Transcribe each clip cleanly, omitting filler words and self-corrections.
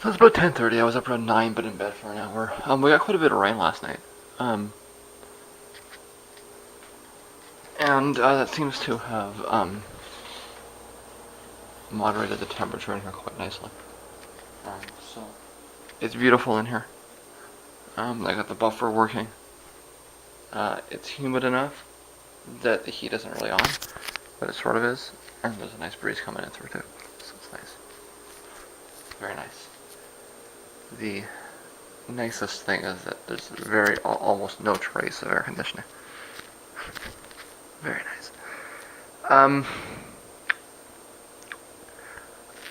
So it's about 10:30. I was up around 9, but in bed for an hour. We got quite a bit of rain last night. Um, and that seems to have moderated the temperature in here quite nicely. So it's beautiful in here. I got the buffer working. It's humid enough that the heat isn't really on, but it sort of is. And there's a nice breeze coming in through too, so it's nice. Very nice. The nicest thing is that there's almost no trace of air conditioning. Very nice.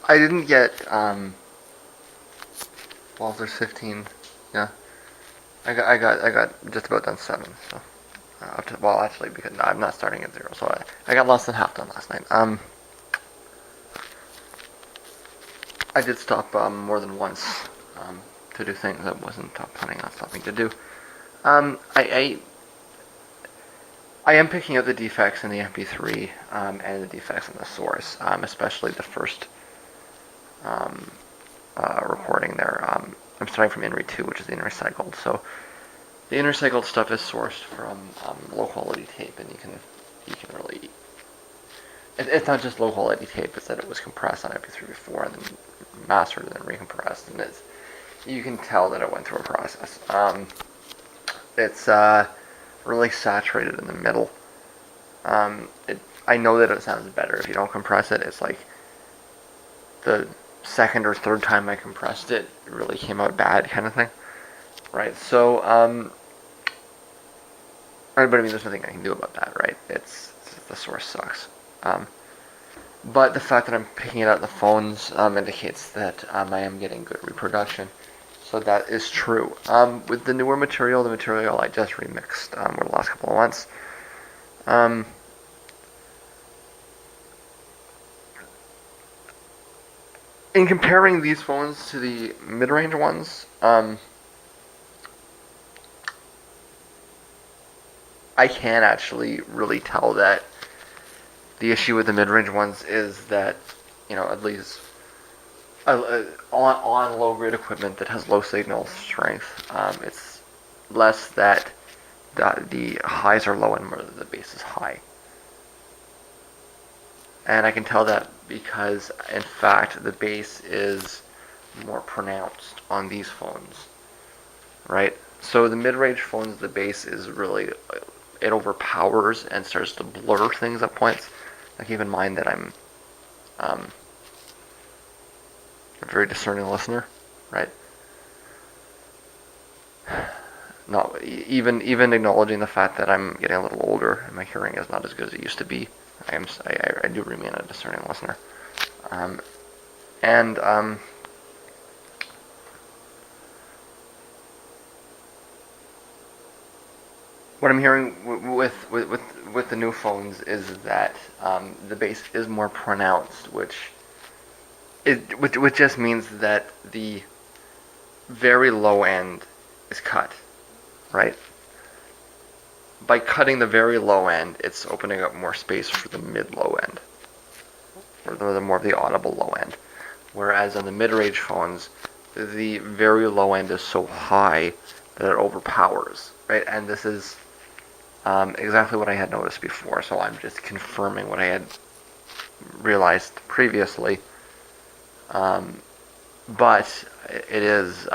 I didn't get Walters 15. Yeah, I got just about done 7. So well, actually, because no, I'm not starting at 0, so I got less than half done last night. I did stop more than once to do things I wasn't planning on stopping to do. I am picking up the defects in the mp3 and the defects in the source, especially the first recording there. I'm starting from InRe 2, which is the intercycled. So the intercycled stuff is sourced from low quality tape, and you can really. It's not just low quality tape; it's that it was compressed on mp3 before and then mastered and then recompressed, and you can tell that it went through a process. It's really saturated in the middle. I know that it sounds better if you don't compress it. It's like the second or third time I compressed it, it really came out bad, kind of thing, right? So, but I mean, there's nothing I can do about that, right? It's the source sucks. But the fact that I'm picking it out in the phones indicates that I am getting good reproduction. So that is true. With the newer material, the material I just remixed over the last couple of months, in comparing these phones to the mid-range ones, I can actually really tell that the issue with the mid-range ones is that, at least on low-grade equipment that has low signal strength, it's less that the highs are low and more the bass is high. And I can tell that because, in fact, the bass is more pronounced on these phones, right? So the mid-range phones, the bass is really, it overpowers and starts to blur things at points. Now keep in mind that I'm a very discerning listener, right? Not even acknowledging the fact that I'm getting a little older and my hearing is not as good as it used to be. I do remain a discerning listener, and what I'm hearing with the new phones is that the bass is more pronounced, which just means that the very low end is cut, right? By cutting the very low end, it's opening up more space for the mid-low end, or the more of the audible low end. Whereas on the mid-range phones, the very low end is so high that it overpowers, right? And this is exactly what I had noticed before, so I'm just confirming what I had realized previously. But it is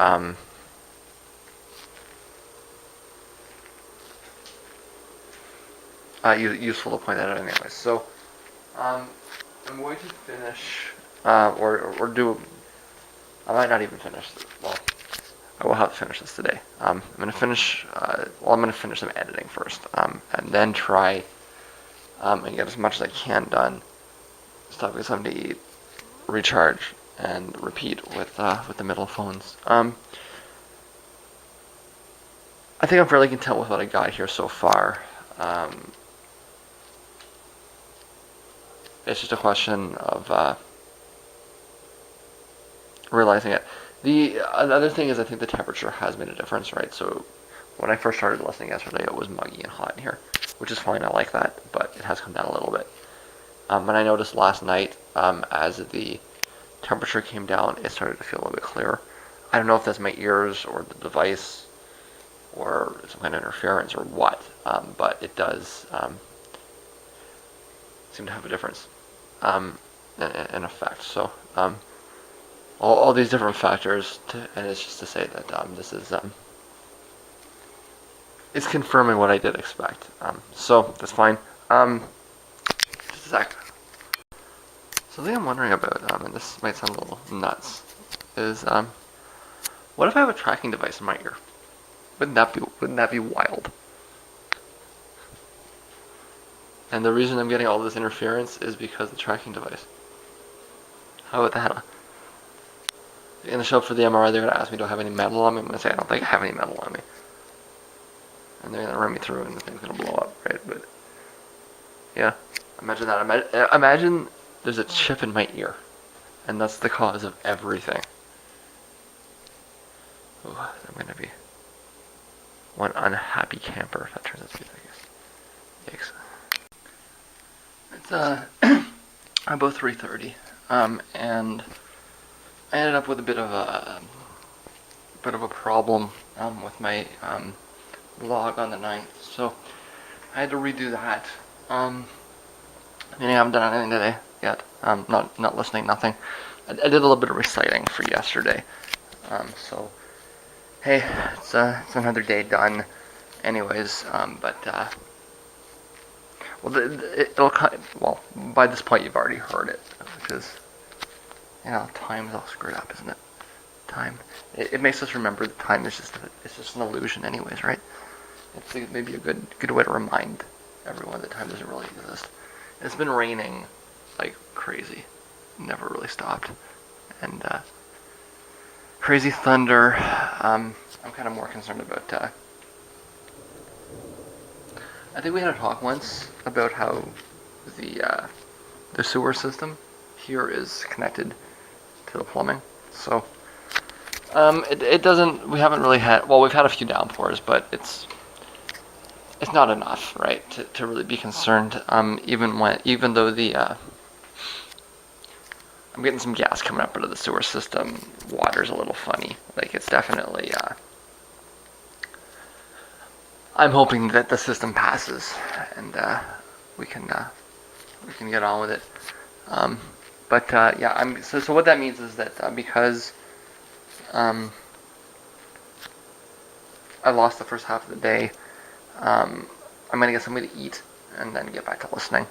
useful to point that out anyway. So I'm going to finish, or do. I might not even finish. Well, I will have to finish this today. I'm going to finish. I'm going to finish some editing first, and then try and get as much as I can done. Stop, get something to eat, recharge, and repeat with the middle phones. I think I'm fairly content with what I got here so far. It's just a question of realizing it. The other thing is I think the temperature has made a difference, right? So when I first started listening yesterday, it was muggy and hot in here, which is fine. I like that, but it has come down a little bit. And I noticed last night, as the temperature came down, it started to feel a little bit clearer. I don't know if that's my ears or the device or some kind of interference or what, but it does seem to have a difference in effect. So all these different factors, and it's just to say that this is it's confirming what I did expect. So that's fine. Just a sec. So the thing I'm wondering about, and this might sound a little nuts, is what if I have a tracking device in my ear? Wouldn't that be wild? And the reason I'm getting all this interference is because of the tracking device. How about that? They're gonna show up for the MRI. They're gonna ask me, do I have any metal on me? I'm gonna say I don't think I have any metal on me. And they're gonna run me through, and the thing's gonna blow up, right? But yeah, imagine that. Imagine there's a chip in my ear, and that's the cause of everything. Oh, I'm gonna be one unhappy camper if that turns out to be the case. Yikes. It's about 3:30, and I ended up with a bit of a problem with my log on the 9th, so I had to redo that. Meaning I haven't done anything today yet. Not listening, nothing. I did a little bit of reciting for yesterday. So hey, it's another day done. Anyways, well, by this point you've already heard it, because time's all screwed up, isn't it? Time. It makes us remember that time is just an illusion, anyways, right? It's maybe a good way to remind everyone that time doesn't really exist. It's been raining like crazy, never really stopped, and crazy thunder. I'm kind of more concerned about. I think we had a talk once about how the sewer system here is connected to the plumbing. So it doesn't. We haven't really had. Well, we've had a few downpours, but it's not enough, right, to really be concerned. Even though I'm getting some gas coming up out of the sewer system. Water's a little funny. Like, it's definitely. I'm hoping that the system passes and we can get on with it. Yeah. So what that means is that because I lost the first half of the day, I'm gonna get something to eat and then get back to listening.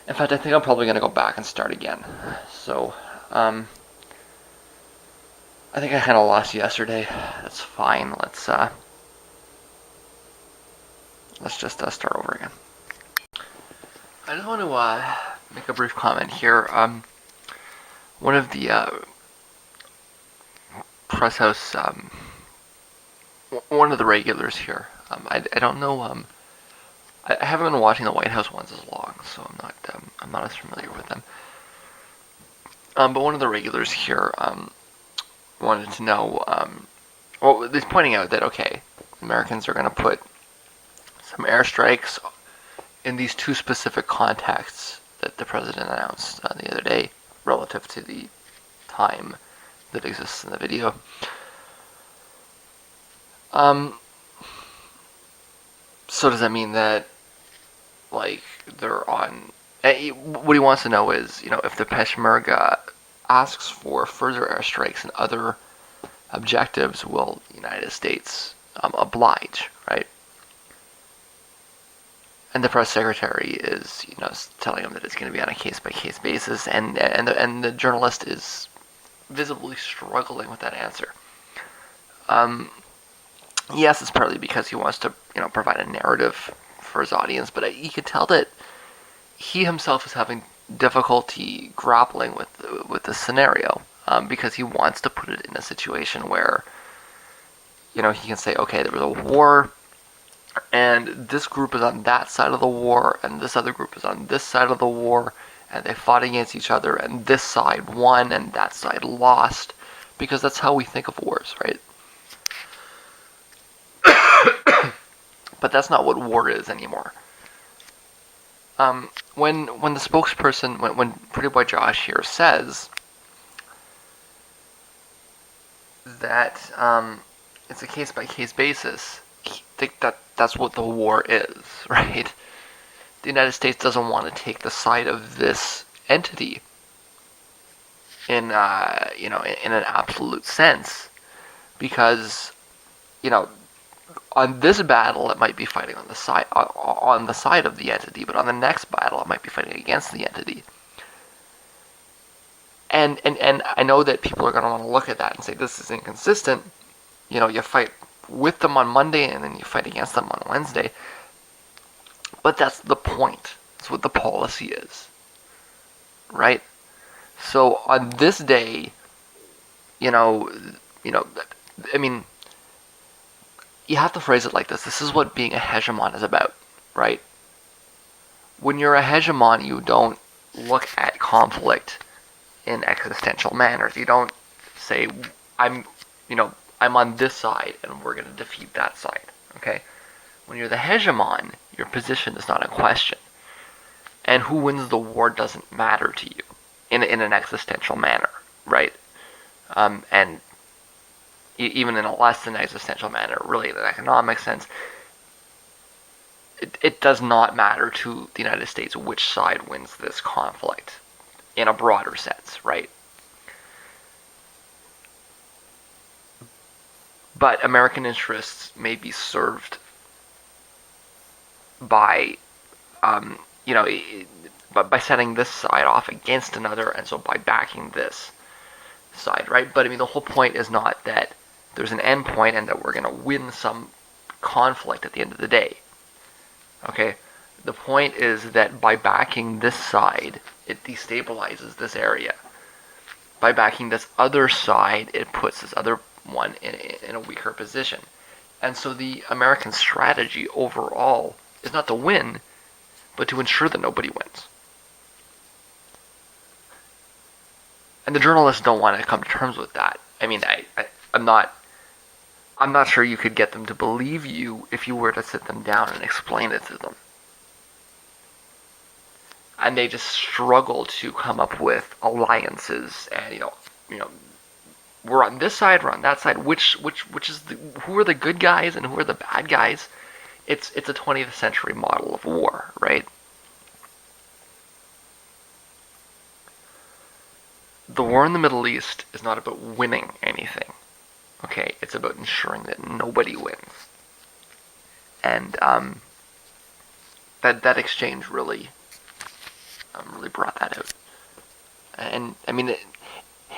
In fact, I think I'm probably gonna go back and start again. So I think I kind of lost yesterday. That's fine. Let's just start over again. I just want to make a brief comment here. One of the press house, one of the regulars here. I don't know. I haven't been watching the White House ones as long, so I'm not as familiar with them. But one of the regulars here wanted to know, well, he's pointing out that, okay, Americans are going to put some airstrikes in these two specific contexts that the president announced the other day relative to the time that exists in the video. So does that mean that, like, they're on... What he wants to know is, if the Peshmerga asks for further airstrikes and other objectives, will the United States oblige, right? And the press secretary is, telling him that it's going to be on a case-by-case basis, and the journalist is visibly struggling with that answer. Yes, it's partly because he wants to, provide a narrative for his audience, but you could tell that he himself is having difficulty grappling with the scenario, because he wants to put it in a situation where, he can say, okay, there was a war, and this group is on that side of the war, and this other group is on this side of the war, and they fought against each other, and this side won, and that side lost, because that's how we think of wars, right? But that's not what war is anymore. when the spokesperson, when Pretty Boy Josh here says that it's a case by case basis, I think that's what the war is, right? The United States doesn't want to take the side of this entity in in an absolute sense, because you know on this battle it might be fighting on the side of the entity, but on the next battle it might be fighting against the entity. And I know that people are going to want to look at that and say this is inconsistent. You fight with them on Monday and then you fight against them on Wednesday. But that's the point. That's what the policy is, right? So on this day, you know, I mean, you have to phrase it like this. This is what being a hegemon is about, right? When you're a hegemon, you don't look at conflict in existential manners. You don't say, I'm, I'm on this side and we're going to defeat that side, okay? When you're the hegemon, your position is not in question. And who wins the war doesn't matter to you in an existential manner, right? And even in a less than existential manner, really in an economic sense, it does not matter to the United States which side wins this conflict in a broader sense, right? But American interests may be served by, by setting this side off against another, and so by backing this side, right? But I mean, the whole point is not that there's an end point and that we're going to win some conflict at the end of the day. Okay? The point is that by backing this side, it destabilizes this area. By backing this other side, it puts this other one in a weaker position. And so the American strategy overall is not to win, but to ensure that nobody wins. And the journalists don't want to come to terms with that. I mean, I'm not sure you could get them to believe you if you were to sit them down and explain it to them. And they just struggle to come up with alliances and we're on this side, we're on that side. Which is who are the good guys and who are the bad guys? It's a 20th century model of war, right? The war in the Middle East is not about winning anything. Okay, it's about ensuring that nobody wins. And that exchange really brought that out. And I mean,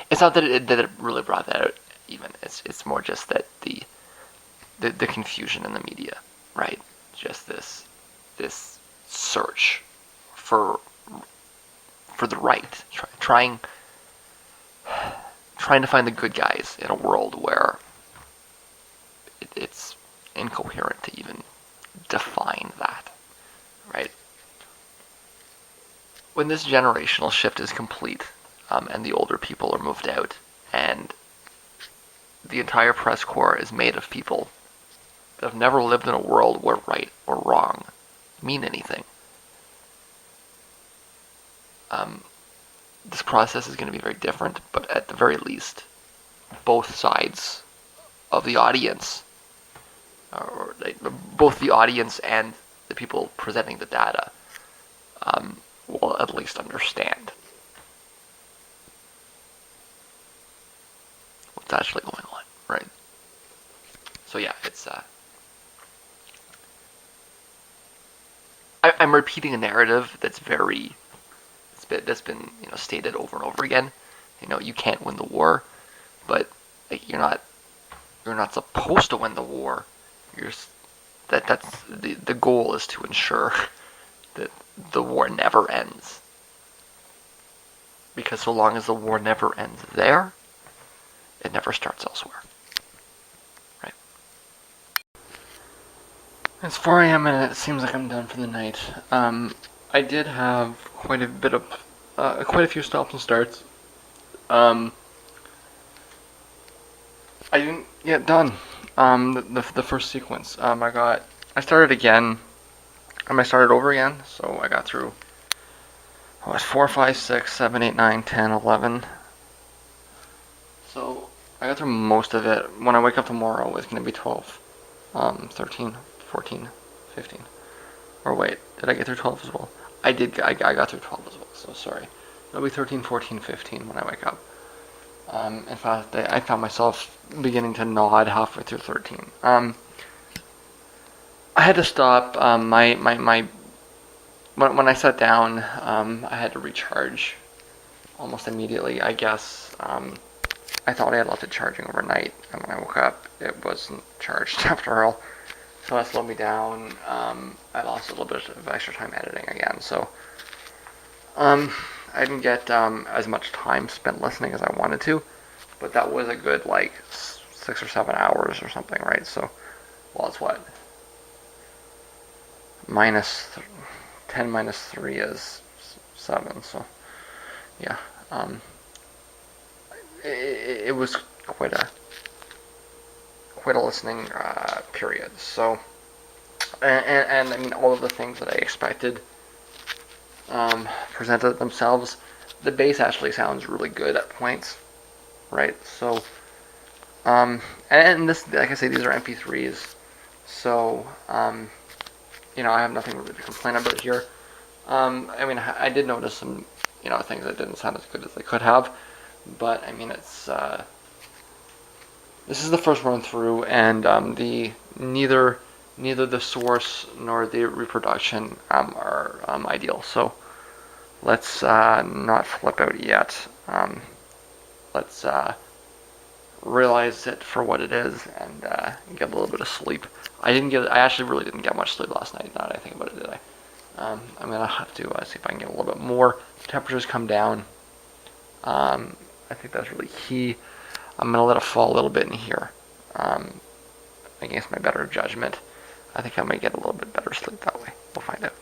it's not that it really brought that out. Even it's more just that the confusion in the media, right? Just this search for the right, trying to find the good guys in a world where it's incoherent to even define that, right? When this generational shift is complete, and the older people are moved out, and the entire press corps is made of people that have never lived in a world where right or wrong mean anything, this process is going to be very different, but at the very least, both sides of the audience, or both the audience and the people presenting the data, will at least understand what's actually going on, right? So yeah, it's I'm repeating a narrative that's been stated over and over again. You can't win the war, but you're not supposed to win the war. That's the goal is to ensure that the war never ends. Because so long as the war never ends there, it never starts elsewhere. Right? It's 4 a.m. and it seems like I'm done for the night. I did have quite a few stops and starts. I didn't get done. The first sequence. I started again I'm gonna start it over again. So I got through, what, 4, 5, 6, 7, 8, 9, 10, 11. So I got through most of it. When I wake up tomorrow, it's gonna be 12, 13, 14, 15. Or wait, did I get through 12 as well? I did. I got through 12 as well. So sorry. It'll be 13, 14, 15 when I wake up. In fact, I found myself beginning to nod halfway through 13. I had to stop. My when I sat down, I had to recharge almost immediately. I guess I thought I had left it charging overnight, and when I woke up, it wasn't charged after all. So that slowed me down. I lost a little bit of extra time editing again. So I didn't get as much time spent listening as I wanted to, but that was a good like 6 or 7 hours or something, right? So, well, it's what minus 10 minus 3 is 7. So yeah, it was quite a listening period. So and I mean all of the things that I expected presented themselves. The bass actually sounds really good at points, right? So and this, like I say, these are MP3s, so I have nothing really to complain about here. I mean, I did notice some things that didn't sound as good as they could have, but I mean, it's this is the first run through, and the neither the source nor the reproduction are ideal. So let's not flip out yet. Let's realize it for what it is and get a little bit of sleep. I actually really didn't get much sleep last night. Now that I think about it, did I? I'm gonna have to see if I can get a little bit more. Temperatures come down. I think that's really key. I'm gonna let it fall a little bit in here, against my better judgment. I think I might get a little bit better sleep that way. We'll find out.